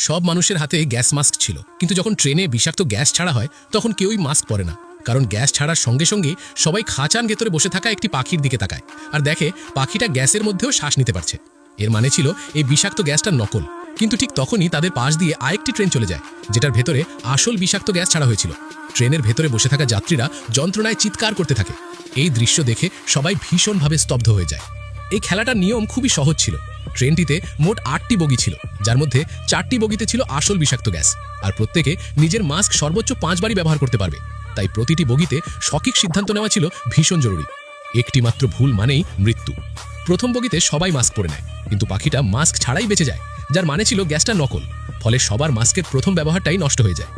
সব মানুষের হাতে গ্যাস মাস্ক ছিল, কিন্তু যখন ট্রেনে বিষাক্ত গ্যাস ছাড়া হয় তখন কেউই মাস্ক পরে না। কারণ গ্যাস ছাড়ার সঙ্গে সঙ্গে সবাই খাঁচার ভেতরে বসে থাকা একটি পাখির দিকে তাকায় আর দেখে পাখিটা গ্যাসের মধ্যেও শ্বাস নিতে পারছে। এর মানে ছিল এই বিষাক্ত গ্যাসটা নকল। কিন্তু ঠিক তখনই তাদের পাশ দিয়ে আরেকটি ট্রেন চলে যায়, যেটার ভেতরে আসল বিষাক্ত গ্যাস ছাড়া হয়েছিল। ট্রেনের ভেতরে বসে থাকা যাত্রীরা যন্ত্রণায় চিৎকার করতে থাকে। এই দৃশ্য দেখে সবাই ভীষণভাবে স্তব্ধ হয়ে যায়। এই খেলাটার নিয়ম খুবই সহজ ছিল। ট্রেনটিতে মোট 8টি বগি ছিল, যার মধ্যে 4টি বগিতে ছিল আসল বিষাক্ত গ্যাস, আর প্রত্যেকে নিজের মাস্ক সর্বোচ্চ 5 বারই ব্যবহার করতে পারবে। তাই প্রতিটি বগিতে সঠিক সিদ্ধান্ত নেওয়া ছিল ভীষণ জরুরি। একটি মাত্র ভুল মানেই মৃত্যু। প্রথম বগিতে সবাই মাস্ক পরে নেয়, কিন্তু পাখিটা মাস্ক ছাড়াই বেঁচে যায়, যার মানে ছিল গ্যাসটা নকল। ফলে সবার মাস্কের প্রথম ব্যবহারটাই নষ্ট হয়ে যায়।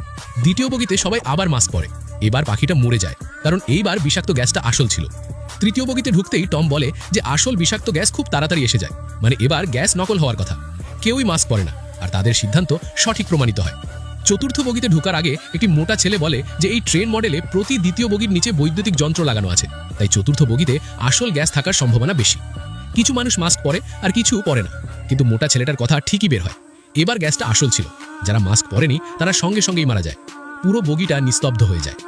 দ্বিতীয় বগিতে সবাই আবার মাস্ক পরে। এবার পাখিটা মরে যায়, কারণ এইবার বিষাক্ত গ্যাসটা আসল ছিল। তৃতীয় বগিতে ঢুকতেই টম বলে যে আসল বিষাক্ত গ্যাস খুব তাড়াতাড়ি এসে যায়, মানে এবার গ্যাস নকল হওয়ার কথা। কেউই মাস্ক পরে না, আর তাদের সিদ্ধান্ত সঠিক প্রমাণিত হয়। চতুর্থ বগিতে ঢোকার আগে একটি মোটা ছেলে বলে যে এই ট্রেন মডেলে প্রতি দ্বিতীয় বগির নিচে বৈদ্যুতিক যন্ত্র লাগানো আছে, তাই চতুর্থ বগিতে আসল গ্যাস থাকার সম্ভাবনা বেশি। কিছু মানুষ মাস্ক পরে আর কিছু পরে না, কিন্তু মোটা ছেলেটার কথা ঠিকই বের হয়। এবার গ্যাসটা আসল ছিল। যারা মাস্ক পরেনি তারা সঙ্গে সঙ্গেই মারা যায়। পুরো বগিটা নিস্তব্ধ হয়ে যায়।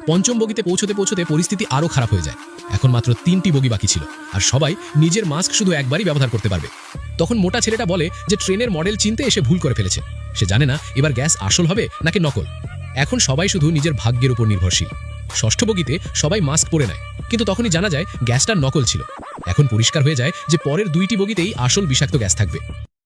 পঞ্চম বগিতে পৌঁছতে পৌঁছতে পরিস্থিতি আরও খারাপ হয়ে যায়। এখন মাত্র 3টি বগি বাকি ছিল, আর সবাই নিজের মাস্ক শুধু একবারই ব্যবহার করতে পারবে। তখন মোটা ছেলেটা বলে যে ট্রেনের মডেল চিনতে এসে ভুল করে ফেলেছে। সে জানে না এবার গ্যাস আসল হবে নাকি নকল। এখন সবাই শুধু নিজের ভাগ্যের উপর নির্ভরশীল। ষষ্ঠ বগিতে সবাই মাস্ক পরে নেয়, কিন্তু তখনই জানা যায় গ্যাসটা নকল ছিল। এখন পরিষ্কার হয়ে যায় যে পরের 2টি বগিতেই আসল বিষাক্ত গ্যাস থাকবে।